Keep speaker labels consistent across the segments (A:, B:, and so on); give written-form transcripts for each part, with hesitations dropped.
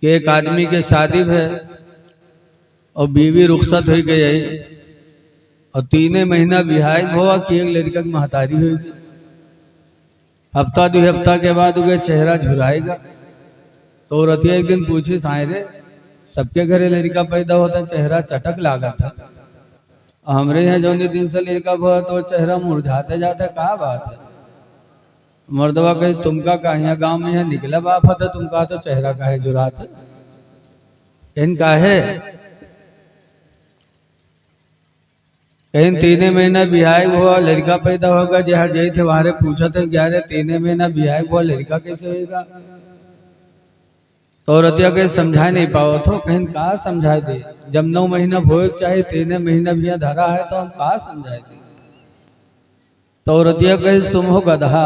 A: कि एक आदमी के शादी है और बीवी रुखसत हो गई और 3 महीना बिहाय हुआ कि एक लड़का की महतारी होगी। हफ्ता 2 हफ्ता के बाद उगे चेहरा झुराएगा। तो रतिया एक दिन पूछी सायरे सबके घरे लड़का पैदा होता चेहरा चटक लागा था, हमरे यहाँ जो दिन से लड़का हुआ तो चेहरा मुरझाते जाते कहा बात है। मर्दवा कही तुमका का यहाँ गाँव में यहाँ निकला बाप था तुमका तो चेहरा काहे जुराते इन काहे कहीं 3 महीना बिहाय हुआ लड़का पैदा होगा। जहाँ जय थे वहां पूछा थे 3 महीना बिहाय हुआ लड़का कैसे होगा। तो औरतिया के समझा नहीं पाओ तो कहीं कहा समझाए दे जब 9 महीना भोग चाहे 3 महीना भी धरा है तो हम कहा समझाए दे। तो औरतिया कहे तुम हो गधा,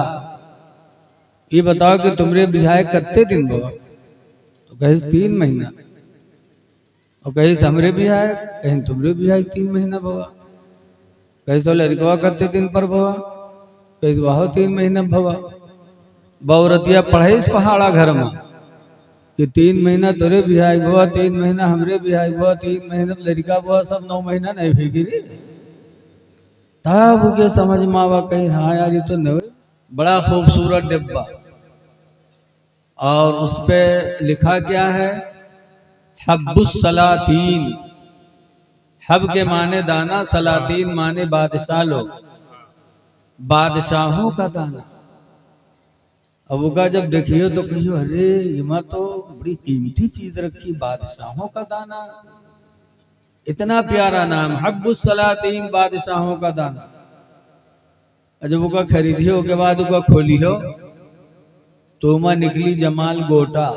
A: ये बताओ कि तुमरे बिहाय कितने दिन हुआ। तो कहे 3 महीना। और कहे हमरे बिहाय कहीं तुमरे बिहाय 3 महीना हुआ। कहे तो लड़कवा कितने दिन पर भवा, कहे वाह 3 महीना भवा। बहुरतिया पढ़े पहाड़ा घर में कि 3 महीना तोरे बिहाय हुआ 3 महीना हमरे बिहाय हुआ 3 महीना लड़का हुआ सब 9 महीना नहीं फिगिरी। तब उनके समझ में आवा कहीं हाँ यार ये तो नहीं। बड़ा खूबसूरत डिब्बा और उस पे लिखा क्या है हब्बुस सलातीन। हब के माने दाना, सलातीन माने बादशाह लोग, बादशाहों का दाना। अब उसका जब देखियो तो कहियो अरे इमा तो बड़ी कीमती चीज रखी, बादशाहों का दाना, इतना प्यारा नाम हब्बुस सलातीन, बादशाहों का दाना। जब उसका खरीदियो के बाद उसका खोलियो तो उमा निकली जमाल गोटा।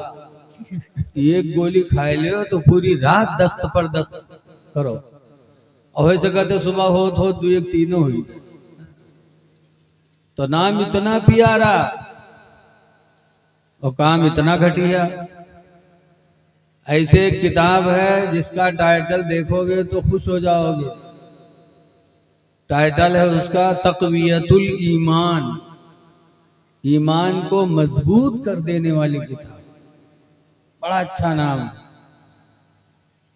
A: एक गोली खाए लियो तो पूरी रात दस्त पर दस्त करो और हो सका तो सुबह हो 2 1 तीनों हुई। तो नाम इतना प्यारा और काम इतना घटिया। ऐसे एक किताब है जिसका टाइटल देखोगे तो खुश हो जाओगे। टाइटल है उसका तक़वियतुल ईमान, ईमान को मजबूत कर देने वाली किताब। बड़ा अच्छा नाम।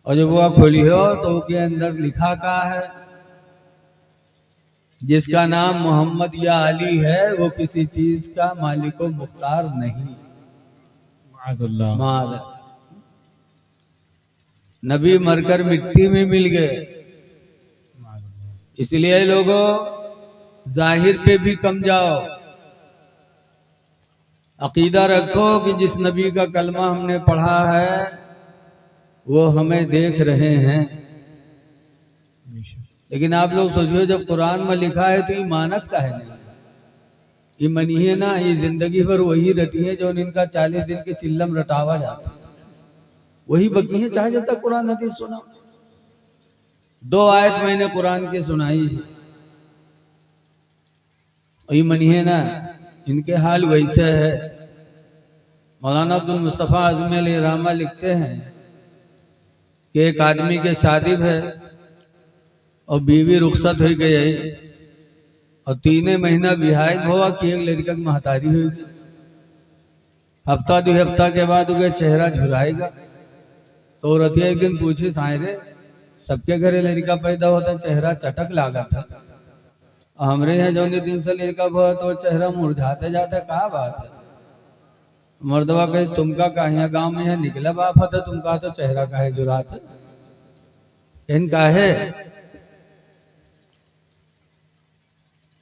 A: और जब वो खोली हो तो उसके अंदर लिखा का है जिसका नाम मोहम्मद या अली है वो किसी चीज का मालिक व मुख्तार नहीं। नबी मरकर मिट्टी में मिल गए। इसलिए लोगों जाहिर पे भी कम जाओ, अकीदा रखो कि जिस नबी का कलमा हमने पढ़ा है वो हमें देख रहे हैं। लेकिन आप लोग सोचिए जब कुरान में लिखा है तो ये मानत का है नहीं, ये मनी है ना, ये जिंदगी भर वही रटी है जो इनका 40 दिन के चिल्लम रटावा जाता है, वही बकी है। चाहे जब तक कुरान हदीस सुना। 2 आयत मैंने कुरान की सुनाई है और ये मनी है ना, इनके हाल वैसे है। मौलाना अब्दुल मुस्तफ़ा आज़मी अलैहि रहमा लिखते हैं कि एक आदमी के शादी है और बीवी रुखसत हो गई और 3 महीना बिहाय हुआ कि एक लड़का की महतारी होगी। हफ्ता 2 हफ्ता के बाद उगे चेहरा झुराएगा। तो रतिया एक दिन पूछी सायरे सबके घरे लड़का पैदा होता चेहरा चटक लागा था, हमरे यहाँ जो दिन से लड़का हुआ तो चेहरा मुरझाते जाते कहा बात है। मर्दवा कही तुमका का यहाँ गाँव में यहाँ निकला बाप था तुमका तो चेहरा काहे जुराते इन काहे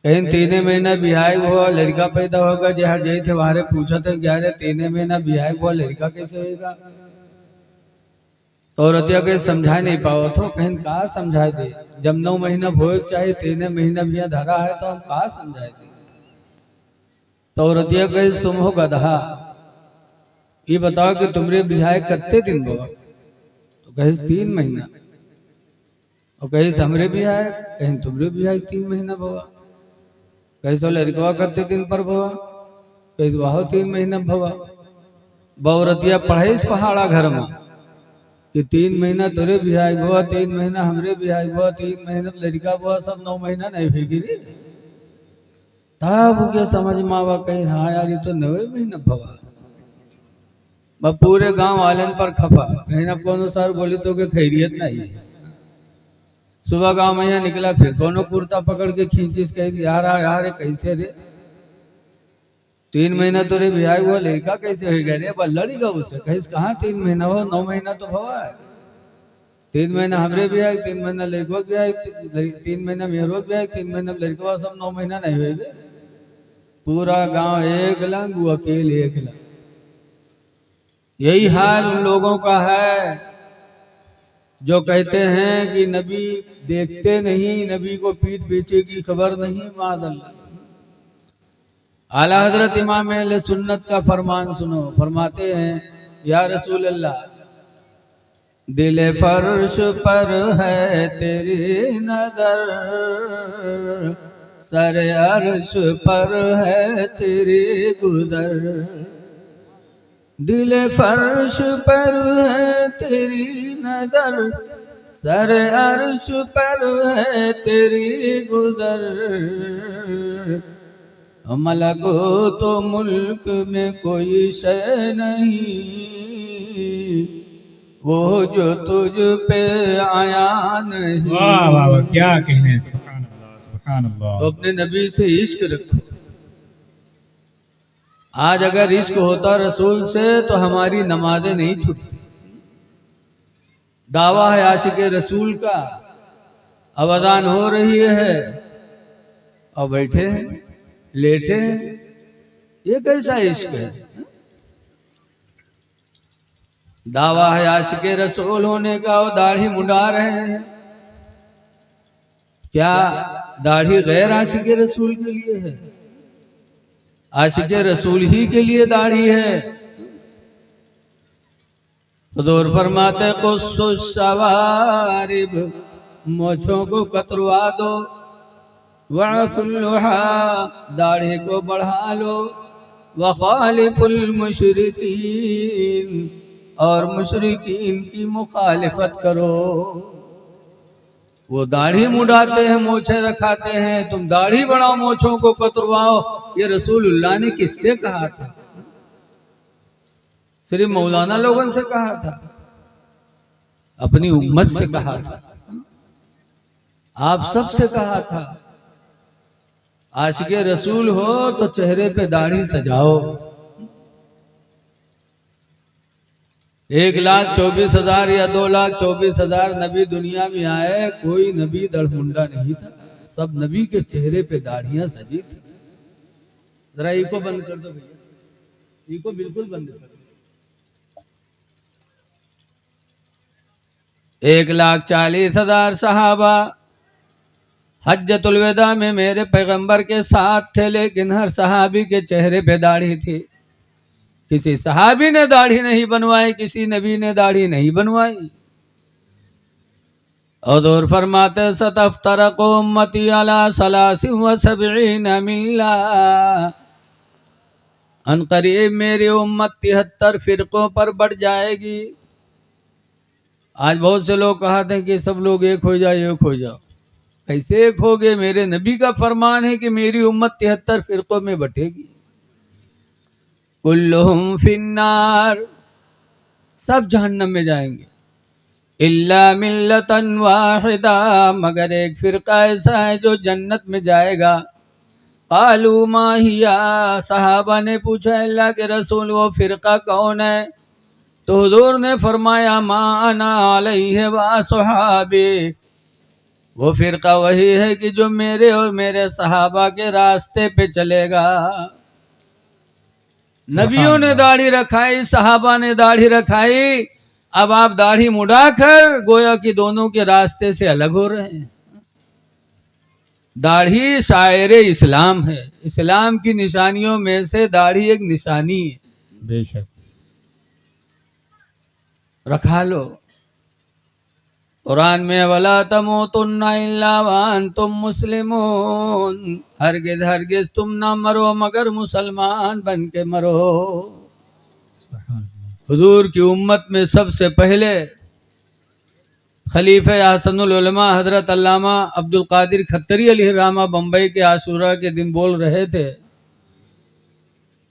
A: कहीं 3 महीना बिहाय हुआ लड़का पैदा होगा। जहाँ जय थे वहां पूछा थे 3 महीना बिहाय हुआ लड़का कैसे होगा। तो औरतिया के समझा नहीं पाओ तो कहीं कहा समझाए दे जब 9 महीना भोग चाहे 3 महीना भी धरा है तो हम कहा समझाए दे। तो औरतिया कहे तुम हो गधा, ये बताओ कि तुमरे बिहाय कितने दिन हुआ। तो कहे 3 महीना। और कहे हमरे बिहाय कहीं तुमरे बिहाय 3 महीना हुआ। कहे तो लड़कवा कितने दिन पर भवा, कहे वाह 3 महीना भवा। बहुरतिया पढ़े पहाड़ा घर में कि 3 महीना तोरे बिहाय हुआ 3 महीना हमरे बिहाय हुआ 3 महीना लड़का हुआ सब 9 महीना नहीं फिगिरी। तब उनके समझ में आवा कहीं हाँ यार ये तो 9 महीना भवा। वह पूरे गांव वालन पर खपा, कहीं ना कोनो सर बोली तो के खैरियत नहीं है। सुबह गांव में यहाँ निकला, फिर कोनो कुर्ता पकड़ के खींचिस, कही यार यार कैसे रे, 3 महीना तो रे ब्याह हुआ, लड़का कैसे हो गया रे, बल्लड़ी गा उससे, कहीं कहाँ 3 महीना हो, 9 महीना तो भवा है। 3 महीना हमरे ब्याह, 3 महीना लड़को ब्याह, 3 महीना मेहरो ब्याह, 3 महीना लड़को, सब 9 महीना नहीं हुए। पूरा गांव एक लंग, वो अकेले एक लंग। यही हाल उन लोगों का है जो कहते हैं कि नबी देखते नहीं, नबी को पीठ पीछे की खबर नहीं। मादल्ला आला हजरत इमाम अहले सुन्नत का फरमान सुनो, फरमाते हैं या रसूल अल्लाह, दिल फर्श पर है तेरी नजर, सर अर्श पर है तेरी गुजर, दिल फर्श पर है तेरी नजर, सर अर्श पर है तेरी गुजर, मलको तो मुल्क में कोई शय नहीं, वो जो तुझ पे आया नहीं।
B: वाह वाह वाह, क्या कहने, सुभान अल्लाह सुभान अल्लाह।
A: तो अपने नबी से इश्क रखो। आज अगर इश्क होता रसूल से तो हमारी नमाजें नहीं छूटती। दावा है आशिक रसूल का, अब अजान हो रही है और बैठे हैं, लेटे हैं, ये कैसा इश्क है। दावा है आशिक रसूल होने का, और दाढ़ी मुंडा रहे हैं। क्या दाढ़ी गैर आशिक रसूल के लिए है? आशिक रसूल ही के लिए दाढ़ी है। हुजूर फरमाते कुस्सु शवारिब, मोछों को कतरवा दो, वअफुल्लुहा, दाढ़ी को बढ़ा लो, वखालिफुल मुशरिकीन, और मुशरिकीन की मुखालिफत करो। वो दाढ़ी मुड़ाते हैं, मोछे रखाते हैं, तुम दाढ़ी बढ़ाओ, मोछों को कतरवाओ। ये रसूलुल्लाह ने किससे कहा था? सिर्फ मौलाना लोगों से कहा था? अपनी उम्मत से कहा था, आप सब से कहा था। आशिक रसूल हो तो चेहरे पे दाढ़ी सजाओ। 1,24,000 या 2,24,000 नबी दुनिया में आए, कोई नबी दड़मुंडा नहीं था। सब नबी के चेहरे पे दाढ़ियां सजी थी। जरा इको बंद कर दो भैया, इको बिल्कुल बंद कर दो। 1,40,000 सहाबा हज्जतुल विदा में मेरे पैगंबर के साथ थे, लेकिन हर सहाबी के चेहरे पे दाढ़ी थी। किसी सहाबी ने दाढ़ी नहीं बनवाई, किसी नबी ने दाढ़ी नहीं बनवाई। और फरमाते सतफ्तरक उम्मती अला 73 मिल्ला, अनकरीब मेरी उम्मत 73 फिरकों पर बढ़ जाएगी। आज बहुत से लोग कहते हैं कि सब लोग एक हो जाओ, एक हो जाओ। कैसे एक हो गए? मेरे नबी का फरमान है कि मेरी उम्मत 73 फिरकों में बटेगी। कुल्लुहुम फिन्नार, सब जहन्नम में जाएंगे। इल्ला मिल्लतन वाहिदा, मगर एक फिरका ऐसा है जो जन्नत में जाएगा। कालू मा हिया, सहाबा ने पूछा अल्लाह के रसूल वो फिरका कौन है? तो हुजूर ने फरमाया मा अना अलैहि व सहाबी, वो फिरका वही है कि जो मेरे और मेरे सहाबा के रास्ते पे चलेगा। नबियों ने दाढ़ी रखाई, सहाबा ने दाढ़ी रखाई, अब आप दाढ़ी मुड़ाकर गोया कि दोनों के रास्ते से अलग हो रहे हैं। दाढ़ी शायर इस्लाम है, इस्लाम की निशानियों में से दाढ़ी एक निशानी है।
B: बेशक
A: रखा लो। कुरान में वला तमूतुन्ना इल्ला व अंतुम मुस्लिमून, हरगिज हरगिज तुम ना मरो मगर मुसलमान बन के मरो। हुजूर की उम्मत में सबसे पहले खलीफे हसनुल उलमा हजरत अल्लामा अब्दुल कादिर खत्तरी अलैहि रहमा बम्बई के आशूरा के दिन बोल रहे थे,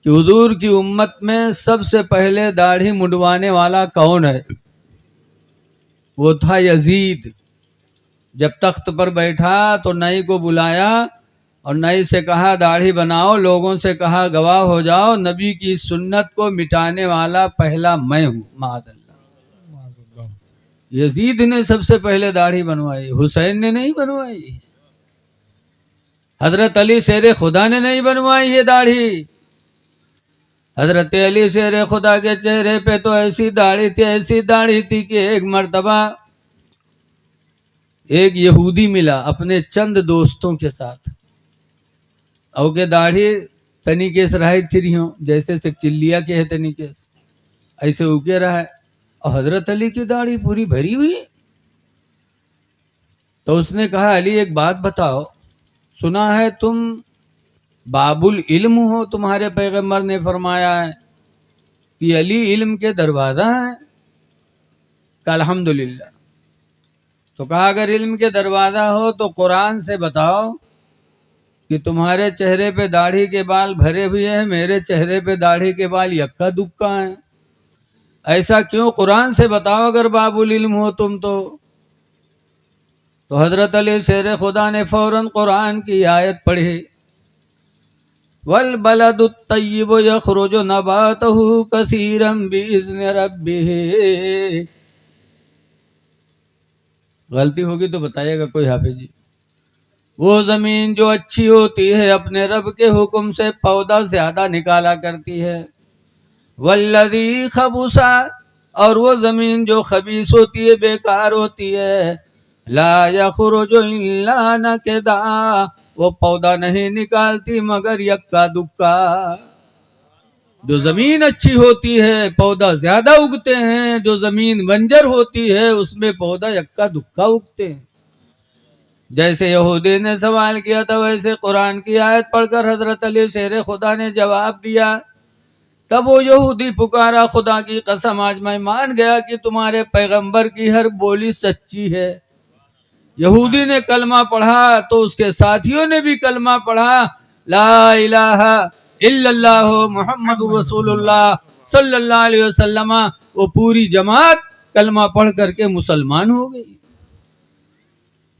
A: कि हुजूर की उम्मत में सबसे पहले दाढ़ी मुंडवाने वाला कौन है। वो था यजीद। जब तख्त पर बैठा तो नई को बुलाया और नई से कहा दाढ़ी बनाओ, लोगों से कहा गवाह हो जाओ, नबी की सुन्नत को मिटाने वाला पहला मैं हूं। माअल्लाह,
B: माज़अल्लाह।
A: यजीद ने सबसे पहले दाढ़ी बनवाई, हुसैन ने नहीं बनवाई, हजरत अली शेर खुदा ने नहीं बनवाई ये दाढ़ी। हजरत अली शेर खुदा के चेहरे पे तो ऐसी दाढ़ी थी, ऐसी दाढ़ी थी कि एक मर्तबा एक यहूदी मिला अपने चंद दोस्तों के साथ, और के दाढ़ी तनिकेस रहे थी हो, जैसे से चिल्लिया के है तनिकेस ऐसे उके रहा है, और हजरत अली की दाढ़ी पूरी भरी हुई। तो उसने कहा अली एक बात बताओ, सुना है तुम बाबुल इल्म हो, तुम्हारे पैगंबर ने फरमाया है कि अली इल्म के दरवाजा है। कहा अल्हम्दुलिल्लाह। तो कहा अगर इल्म के दरवाजा हो तो कुरान से बताओ कि तुम्हारे चेहरे पे दाढ़ी के बाल भरे हुए हैं, मेरे चेहरे पे दाढ़ी के बाल यक्का दुक्का हैं, ऐसा क्यों? कुरान से बताओ अगर बाबुल इल्म हो तुम तो हजरत अली शेर खुदा ने फौरन कुरान की आयत पढ़ी, वल बलदुत तय्यिबु यखरुजु नबातहु कसीरम बिइज़्नि रब्बिही। गलती होगी तो बताइएगा कोई हाफिज जी। वो जमीन जो अच्छी होती है अपने रब के हुक्म से पौधा ज्यादा निकाला करती है, वल्लज़ी खबुसा, और वो जमीन जो खबीस होती है, बेकार होती है, ला यखरुजु इल्ला नकदा, वो पौधा नहीं निकालती मगर यक्का दुक्का। जो जमीन अच्छी होती है पौधा ज्यादा उगते हैं, जो जमीन बंजर होती है उसमें पौधा यक्का दुक्का उगते हैं। जैसे यहूदी ने सवाल किया था वैसे कुरान की आयत पढ़कर हजरत अली शेर खुदा ने जवाब दिया। तब वो यहूदी पुकारा, खुदा की कसम आज मैं मान गया कि तुम्हारे पैगंबर की हर बोली सच्ची है। यहूदी ने कलमा पढ़ा तो उसके साथियों ने भी कलमा पढ़ा, ला इलाहा इल्लल्लाह मुहम्मदुर रसूलुल्लाह सल्लल्लाहु अलैहि वसल्लम। वो पूरी जमात कलमा पढ़ करके मुसलमान हो गई।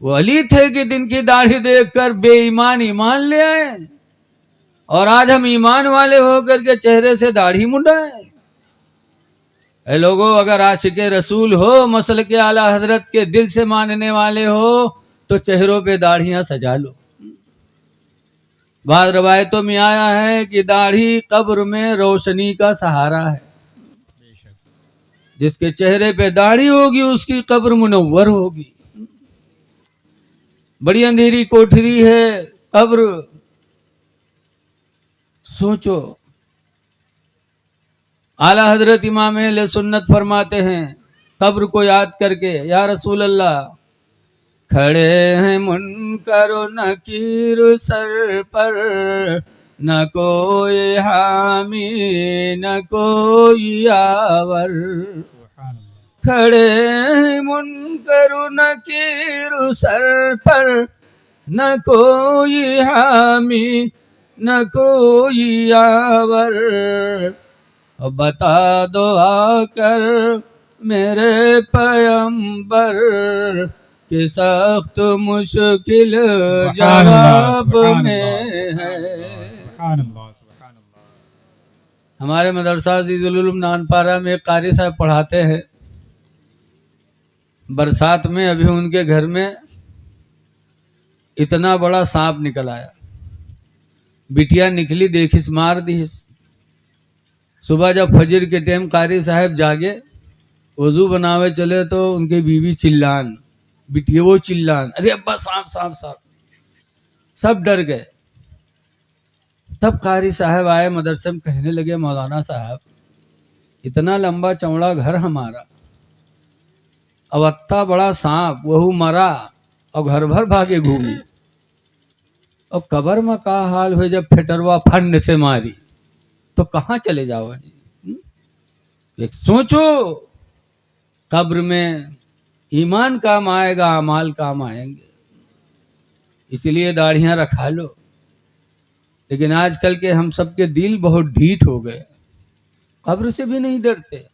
A: वो अली थे कि दिन की दाढ़ी देखकर बेईमान ईमान ले आए, और आज हम ईमान वाले होकर के चेहरे से दाढ़ी मुंडाए। ऐ लोगों, अगर आशिके रसूल हो, मसल के आला हजरत के दिल से मानने वाले हो, तो चेहरों पे दाढ़ियां सजा लो। बाद रवायतों में आया है कि दाढ़ी कब्र में रोशनी का सहारा है। जिसके चेहरे पे दाढ़ी होगी उसकी कब्र मुनव्वर होगी। बड़ी अंधेरी कोठरी है कब्र, सोचो। आला हजरत इमाम अहले सुन्नत फरमाते हैं कब्र को याद करके, या रसूल अल्लाह, खड़े हैं मुनकर नकीर सर पर, न कोई हामी न कोई आवर। खड़े हैं मुनकर नकीर सर पर, न कोई हामी न कोई आवर। बता दो आकर मेरे पैगंबर कि सख्त मुश्किल जवाब में है। हमारे मदरसा अज़ीज़ुल उलूम नानपारा में एक कारी साहब पढ़ाते हैं। बरसात में अभी उनके घर में इतना बड़ा सांप निकल आया। बिटिया निकली, देखिस मार दी। सुबह जब फजर के टाइम कारी साहब जागे, वजू बनावे चले तो उनकी बीवी चिल्लान, बिटिया वो चिल्लान, अरे अब्बा सांप सांप सांप। सब डर गए। तब कारी साहब आए मदरसे में, कहने लगे मौलाना साहब, इतना लंबा चौड़ा घर हमारा, अब अत्ता बड़ा सांप, वहू मरा और घर भर भागे घूमी, और कब्र में का हाल हुए जब फेटरवा फंड से मारी तो कहाँ चले जाओ जी। एक सोचो, कब्र में ईमान काम आएगा, अमाल काम आएंगे, इसलिए दाढ़ियां रखा लो। लेकिन आजकल के हम सबके दिल बहुत ढीठ हो गए, कब्र से भी नहीं डरते।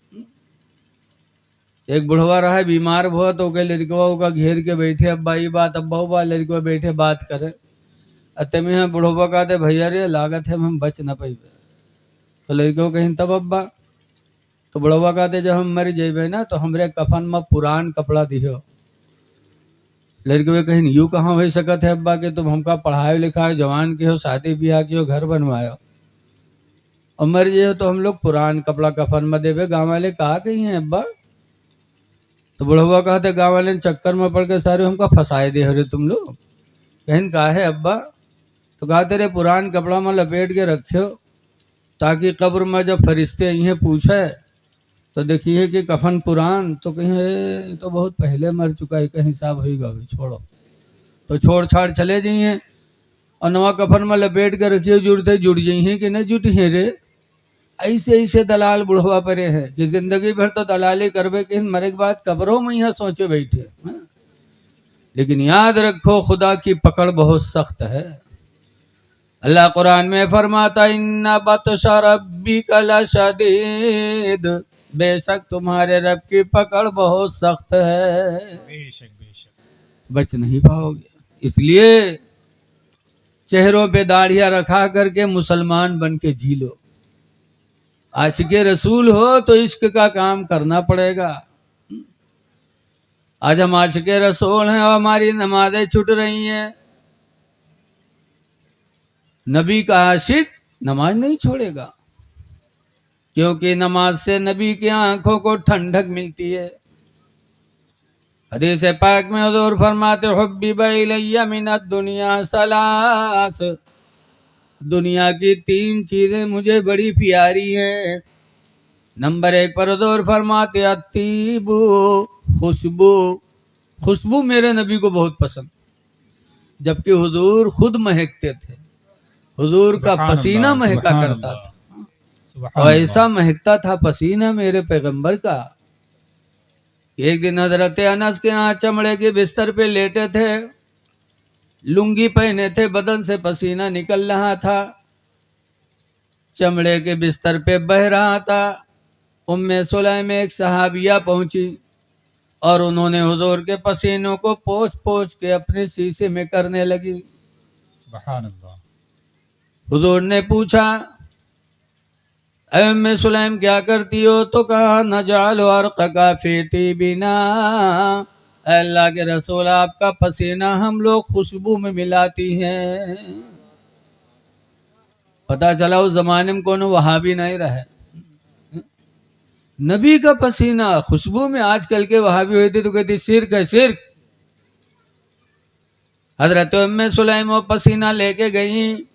A: एक बुढ़वा रहा है, बीमार हुआ तो कहे लड़कवा का घेर के बैठे, अब्बा ये बात, अब्बा वो बात, लड़कवा बैठे बात करे। अते में बुढ़वा कहते भैया रे लागत है हम बच न पाइबे। तो लड़को कहीं तब अब्बा, तो बुढ़वा कहते जब हम मर जेबे ना तो हमरे कफन में पुरान कपड़ा दियो। लड़के कहीं यूँ कहाँ हो सकत है अब्बा के तुम हमका पढ़ाए लिखाए, जवान के हो, शादी ब्याह की हो, घर बनवायो, और मर जे हो तो हम लोग पुरान कपड़ा कफन में देवे। गाँव वाले कहा कहीं है अब्बा? तो बुढ़वा कहते गाँव वाले चक्कर में पड़ के सारे हमका फंसाए दे रहे तुम लोग। कहीं कहा है अब्बा? तो कहा तेरे पुरान कपड़ा में लपेट के रखियो, ताकि कब्र में जब फरिश्ते यहीं पूछे तो देखिए कि कफन पुरान, तो कहीं तो बहुत पहले मर चुका है, कहीं हिसाब होगा भी, छोड़ो। तो छोड़ छाड़ चले जाइए और नवा कफन में लपेट के रखिए, जुड़ते जुड़ जाइए कि नहीं जुटी है रे। ऐसे ऐसे दलाल बुढ़वा परे हैं कि जिंदगी भर तो दलाली करवे कि मरे के बाद कब्रों में यहाँ सोचे बैठे। लेकिन याद रखो खुदा की पकड़ बहुत सख्त है। अल्लाह कुरान में फरमाता इन्ना बतशा रब्बिका लशदीद, बेशक तुम्हारे रब की पकड़ बहुत सख्त है,
B: बेशक बेशक
A: बच नहीं पाओगे। इसलिए चेहरों पे दाढ़ियां रखा करके मुसलमान बन के जी लो। आशिके रसूल हो तो इश्क का काम करना पड़ेगा। आज हम आशिके रसूल हैं और हमारी नमाजें छूट रही हैं। नबी का आशिक नमाज नहीं छोड़ेगा, क्योंकि नमाज से नबी की आंखों को ठंडक मिलती है। हदीस पाक में हुजूर फरमाते हुब्बिबा इलैया मिनद दुनिया सलास, दुनिया की 3 चीजें मुझे बड़ी प्यारी हैं। नंबर 1 पर हुजूर फरमाते अत्तीबू, खुशबू। खुशबू मेरे नबी को बहुत पसंद, जबकि हुजूर खुद महकते थे। हुजूर का पसीना महका करता था, और ऐसा महकता था पसीना मेरे पैगंबर का। एक दिन हजरत अनस के यहाँ चमड़े के बिस्तर पे लेटे थे, लुंगी पहने थे, बदन से पसीना निकल रहा था, चमड़े के बिस्तर पे बह रहा था। उम्मे सुलैम एक सहाबिया पहुंची और उन्होंने हुजूर के पसीनों को पोंछ पोंछ के अपने शीशे में करने लगी।
B: सुभान अल्लाह।
A: हुजूर ने पूछा उम्मे सुलैम क्या करती हो? तो कहा नजाल अर्क़का फी तीबिना, अल्लाह के रसूल आपका पसीना हम लोग खुशबू में मिलाती हैं। पता चला उस जमाने में कौन वहाबी नहीं रहे, नबी का पसीना खुशबू में। आजकल के वहाबी होते तो कहती शिर्क है शिर्क। हजरत उम्मे सुलैम वो पसीना लेके गई।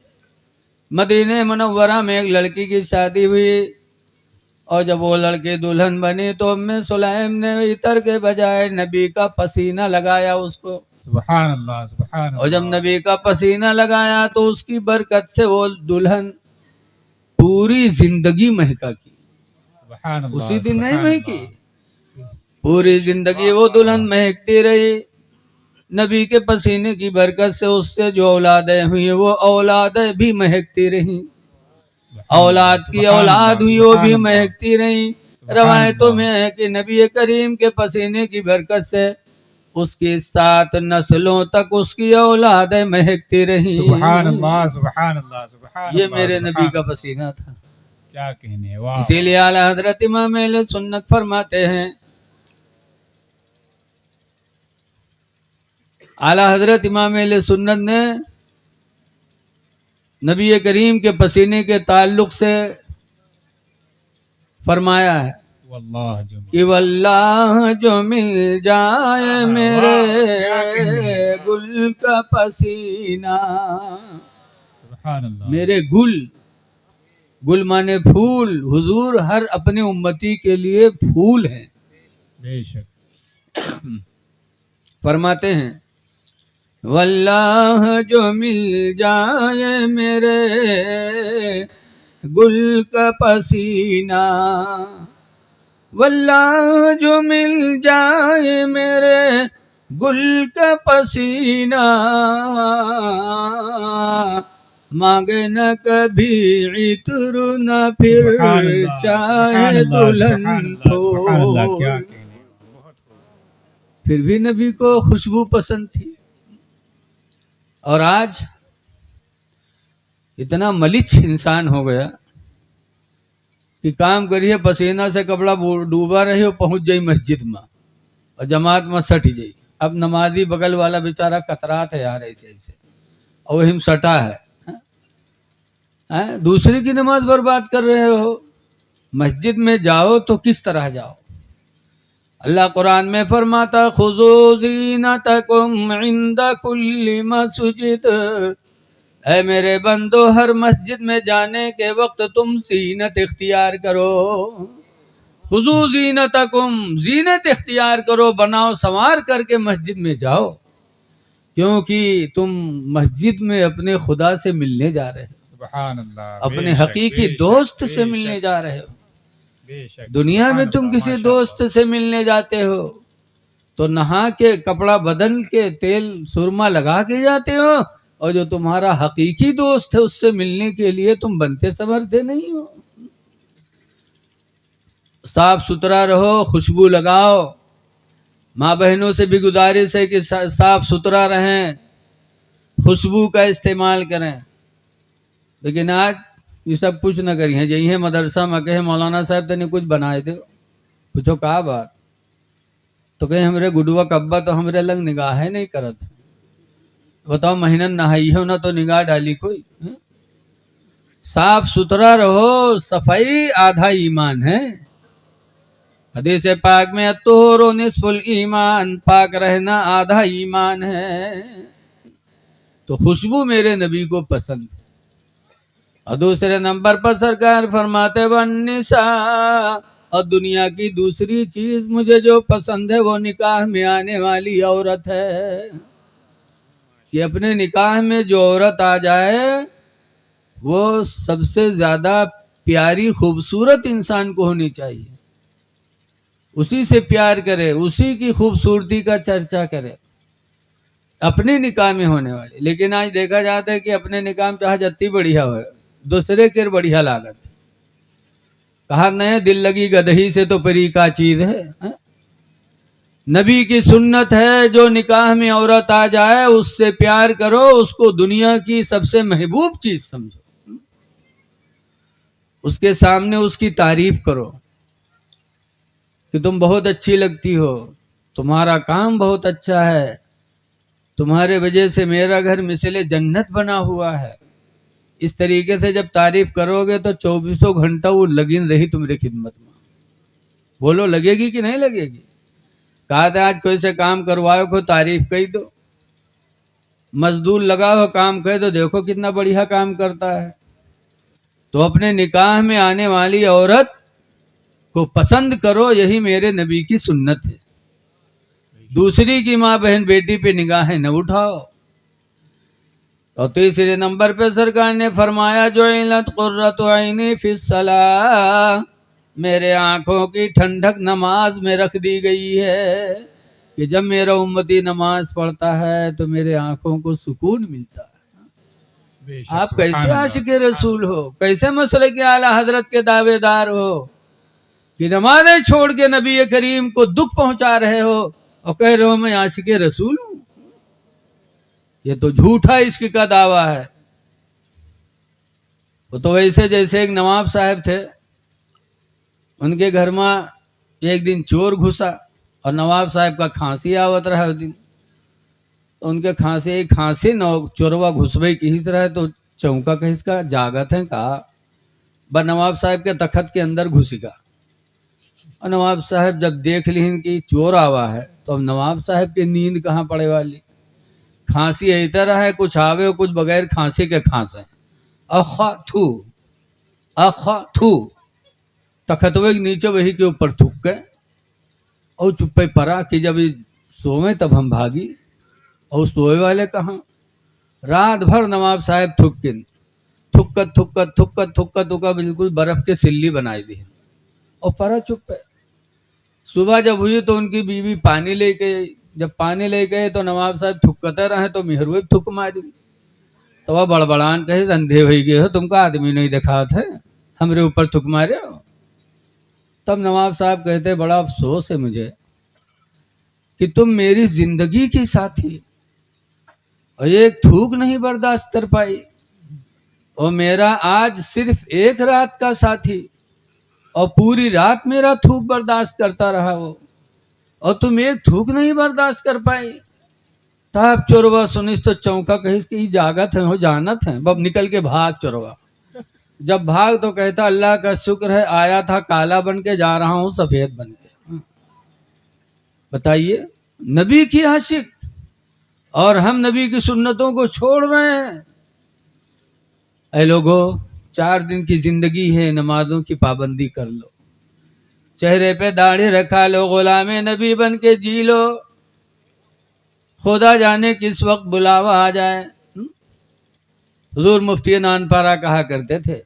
A: मदीने मुनव्वरा में एक लड़की की शादी हुई, और जब वो लड़की दुल्हन बनी तो उम्मे सुलैम ने इतर के बजाय नबी का पसीना लगाया उसको।
B: सुभान अल्लाह सुभान अल्लाह।
A: और जब नबी का पसीना लगाया तो उसकी बरकत से वो दुल्हन पूरी जिंदगी महका की।
B: सुभान अल्लाह,
A: उसी दिन नहीं
B: सुभान
A: महकी,
B: अल्लाह।
A: पूरी जिंदगी वो दुल्हन महकती रही। नबी के पसीने की बरकत से उससे जो औलादें हुई वो औलादें भी महकती रही, औलाद की औलाद हुई वो भी महकती रही। रवायतों में है कि नबी करीम के पसीने की बरकत से उसकी 7 नस्लों तक उसकी औलादें महकती रही।
B: सुभान अल्लाह सुभान अल्लाह सुभान।
A: ये मेरे नबी का पसीना था,
B: क्या कहने, वाह।
A: इसीलिए आला हजरत इमाम अहले सुन्नत फरमाते हैं, आला हजरत इमाम अहले सुन्नत ने नबी करीम के पसीने के ताल्लुक से फरमाया है कि वल्लाह जो मिल जाए मेरे गुल का पसीना, मेरे गुल, गुल माने फूल, हुजूर हर अपने उम्मती के लिए फूल हैं। बेशक फरमाते हैं वल्लाह जो मिल जाए मेरे गुल का पसीना, वल्लाह जो मिल जाए मेरे गुल का पसीना, मांगे न कभी इत्र न फिर
B: सुभान अल्लाह,
A: चाहे
B: सुभान अल्लाह,
A: दुल्हन
B: सुभान अल्लाह,
A: फूल।
B: क्या कहने। बहुत खूब।
A: फिर भी नबी को खुशबू पसंद थी। और आज इतना मलिच्छ इंसान हो गया कि काम करिए पसीना से कपड़ा डूबा रही हो, पहुंच जाई मस्जिद में और जमात में सट जाई। अब नमाजी बगल वाला बेचारा कतरात है यार ऐसे ऐसे, और वही में सटा है। दूसरे की नमाज बर्बाद कर रहे हो। मस्जिद में जाओ तो किस तरह जाओ। अल्लाह कुरान में फरमाता खुज़ू ज़ीनतकुम इंद कुल्लि मस्जिद, ऐ मेरे बंदो हर मस्जिद में जाने के वक्त तुम जीनत इख्तियार करो। खुज़ू ज़ीनतकुम, जीनत इख्तियार करो, बनाओ संवार करके मस्जिद में जाओ, क्योंकि तुम मस्जिद में अपने खुदा से मिलने जा रहे हो,
B: सुभान अल्लाह,
A: अपने
B: बेशक,
A: हकीकी
B: बेशक,
A: दोस्त से
B: बेशक,
A: मिलने जा रहे हो।
B: बेशक,
A: दुनिया में
B: सुभान
A: तुम
B: अल्लाह,
A: किसी
B: माशा
A: दोस्त से मिलने जाते हो तो नहा के कपड़ा बदल के तेल सुरमा लगा के जाते हो, और जो तुम्हारा हकीकी दोस्त है उससे मिलने के लिए तुम बनते संवरते नहीं हो। साफ सुथरा रहो, खुशबू लगाओ। माँ बहनों से भी गुजारिश है कि साफ सुथरा रहें, खुशबू का इस्तेमाल करें। लेकिन आज ये सब कुछ न करिए। जइए मदरसा में कहे मौलाना साहब तने कुछ बनाए दो, पूछो का बात, तो कहे हमरे गुडुआ कब्बा तो हमरे लग निगाह नहीं करत। बताओ महीनन नहाई हो ना तो निगाह डाली कोई है? साफ सुथरा रहो, सफाई आधा ईमान है। हदीस पाक में अत्तुहुरु निस्फुल ईमान, पाक रहना आधा ईमान है। तो खुशबू मेरे नबी को पसंद है। और दूसरे नंबर पर सरकार फरमाते वन्निसा, और दुनिया की दूसरी चीज मुझे जो पसंद है वो निकाह में आने वाली औरत है। कि अपने निकाह में जो औरत आ जाए वो सबसे ज्यादा प्यारी खूबसूरत इंसान को होनी चाहिए, उसी से प्यार करे, उसी की खूबसूरती का चर्चा करे अपने निकाह में होने वाली। लेकिन आज देखा जाता है कि अपने निकाह में चाहे जत्ती बढ़िया हो, दूसरे के बढ़िया लागत। कहा नए दिल लगी गदही से तो परी का चीज है। नबी की सुन्नत है जो निकाह में औरत आ जाए उससे प्यार करो, उसको दुनिया की सबसे महबूब चीज समझो, उसके सामने उसकी तारीफ करो कि तुम बहुत अच्छी लगती हो, तुम्हारा काम बहुत अच्छा है, तुम्हारे वजह से मेरा घर मिसले जन्नत बना हुआ है। इस तरीके से जब तारीफ करोगे तो 24 घंटा वो लगिन रही तुम्हारी खिदमत में। बोलो लगेगी कि नहीं लगेगी। कहा था आज कोई से काम करवाओ को तारीफ कही दो, मजदूर लगाओ काम कह दो देखो कितना बढ़िया काम करता है। तो अपने निकाह में आने वाली औरत को पसंद करो, यही मेरे नबी की सुन्नत है। दूसरी की माँ बहन बेटी पे निगाहें न उठाओ। और तीसरे नंबर पे सरकार ने फरमाया जो इलत कुर्रतु ऐनी फिस्सलाह, मेरे आंखों की ठंडक नमाज में रख दी गई है कि जब मेरा उम्मती नमाज पढ़ता है तो मेरे आंखों को सुकून मिलता है। आप कैसे आशिक़े रसूल हो, कैसे मसले के आला हजरत के दावेदार हो कि नमाजें छोड़ के नबी करीम को दुख पहुंचा रहे हो और कह रहे हो मैं आशिक़े रसूल हूं। ये तो झूठा इश्क का दावा है। वो तो वैसे जैसे एक नवाब साहब थे, उनके घर में एक दिन चोर घुसा और नवाब साहब का खांसी आवत रहा उस दिन। तो उनके खांसी न चोरवा घुसबे की हिस रहा है तो चौका कहीं इसका जागत है कहा ब नवाब साहब के तखत के अंदर घुसेगा। और नवाब साहब जब देख लीन कि चोर आवा है तो अब नवाब साहब की नींद कहाँ पड़े वाली। खांसी ऐसा रहा है, कुछ आवे और कुछ बगैर खांसी के खांसे। अखा थू तखतवे के नीचे वही के ऊपर थूक गए और चुप्पे पड़ा कि जब सोवे तब हम भागी। और सोए वाले कहाँ, रात भर नवाब साहब थुक्का बिल्कुल बर्फ के सिल्ली बनाई दी और परा चुप है। सुबह जब हुई तो उनकी बीवी पानी ले गई। जब पानी ले गए तो नवाब साहब थुक्कते रहे तो मेहरुए थुक मारी। तो वह बड़बड़ान कहे अंधे हो गए हो, तुमका आदमी नहीं देखा थे, हमरे ऊपर थुक मारे हो। तब नवाब साहब कहते बड़ा अफसोस है मुझे कि तुम मेरी जिंदगी की साथी और एक थूक नहीं बर्दाश्त कर पाई, और मेरा आज सिर्फ एक रात का साथी और पूरी रात मेरा थूक बर्दाश्त करता रहा वो, और तुम एक थूक नहीं बर्दाश्त कर पाई। तब चोरवा सुनिस तो चौंका, कहिस कि जागत है हो जानत है, बब निकल के भाग चोरवा। जब भाग तो कहता अल्लाह का शुक्र है आया था काला बन के, जा रहा हूं सफेद बन के। बताइए, नबी की आशिक और हम नबी की सुन्नतों को छोड़ रहे हैं। ऐ लोगों, 4 दिन की जिंदगी है, नमाजों की पाबंदी कर लो, चेहरे पे दाढ़ी रखा लो, गुलामे नबी बन के जी लो, खुदा जाने किस वक्त बुलावा आ जाए। हुजूर मुफ्ती नानपारा कहा करते थे,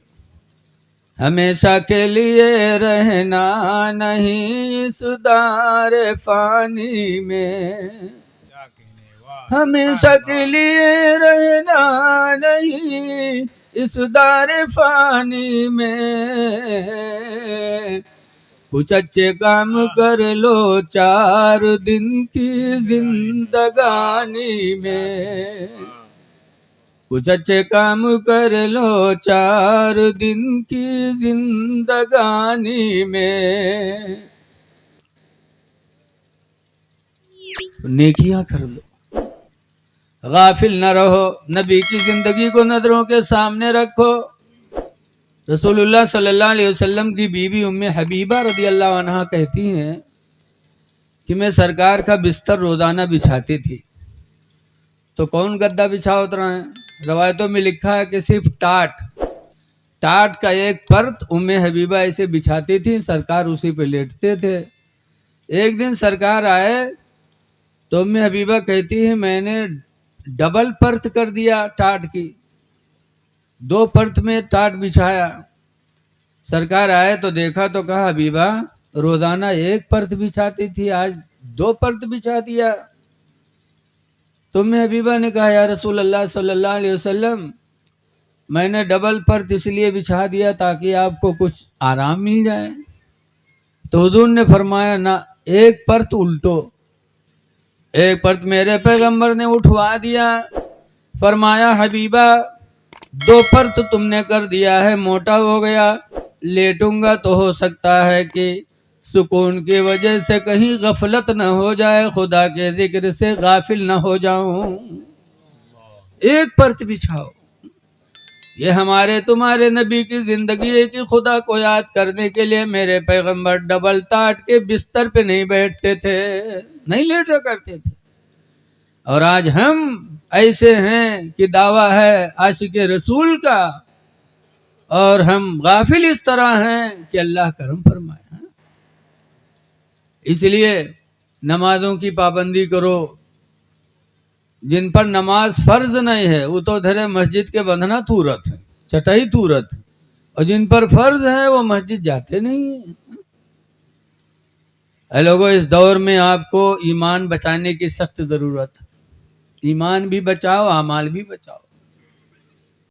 A: हमेशा के लिए रहना नहीं इस दारे फानी में, हमेशा के लिए रहना नहीं इस दारे फानी में, कुछ अच्छे काम कर लो 4 दिन की जिंदगानी में, कुछ अच्छे काम कर लो 4 दिन की जिंदगानी में, नेकियां कर लो, गाफिल न रहो, नबी की जिंदगी को नजरों के सामने रखो। रसूलुल्लाह सल्लल्लाहु अलैहि वसल्लम की बीवी उम्मे हबीबा रदियल्लाहु अन्हा कहती हैं कि मैं सरकार का बिस्तर रोजाना बिछाती थी। तो कौन गद्दा बिछा उतरा है? रवायतों में लिखा है कि सिर्फ टाट का एक पर्त उम्मे हबीबा ऐसे बिछाती थी, सरकार उसी पे लेटते थे। एक दिन सरकार आए तो उम्मे हबीबा कहती है मैंने डबल पर्त कर दिया टाट की, 2 पर्त में टाट बिछाया। सरकार आए तो देखा तो कहा हबीबा रोजाना 1 पर्त बिछाती थी, आज 2 पर्त बिछा दिया। तो मैं हबीबा ने कहा या रसूल अल्लाह सल्लल्लाहु अलैहि वसल्लम, मैंने डबल पर्त इसलिए बिछा दिया ताकि आपको कुछ आराम मिल जाए। तो हुजूर ने फरमाया ना, 1 पर्त उल्टो, 1 पर्त मेरे पैगंबर ने उठवा दिया। फरमाया हबीबा 2 पर्त तुमने कर दिया है, मोटा हो गया, लेटूंगा तो हो सकता है कि सुकून की वजह से कहीं गफलत न हो जाए, खुदा के जिक्र से गाफिल न हो जाऊं। 1 पर्त बिछाओ। ये हमारे तुम्हारे नबी की जिंदगी है कि खुदा को याद करने के लिए मेरे पैगंबर डबल टाट के बिस्तर पे नहीं बैठते थे, नहीं लेटा करते थे। और आज हम ऐसे हैं कि दावा है आशिक रसूल का, और हम गाफिल इस तरह हैं कि अल्लाह करम फरमाए। इसलिए नमाजों की पाबंदी करो। जिन पर नमाज फर्ज नहीं है वो तो धरे मस्जिद के बंधना तूरत है, चटाई तूरत, और जिन पर फर्ज है वो मस्जिद जाते नहीं है। लोगों, इस दौर में आपको ईमान बचाने की सख्त जरूरत है। ईमान भी बचाओ, अमाल भी बचाओ।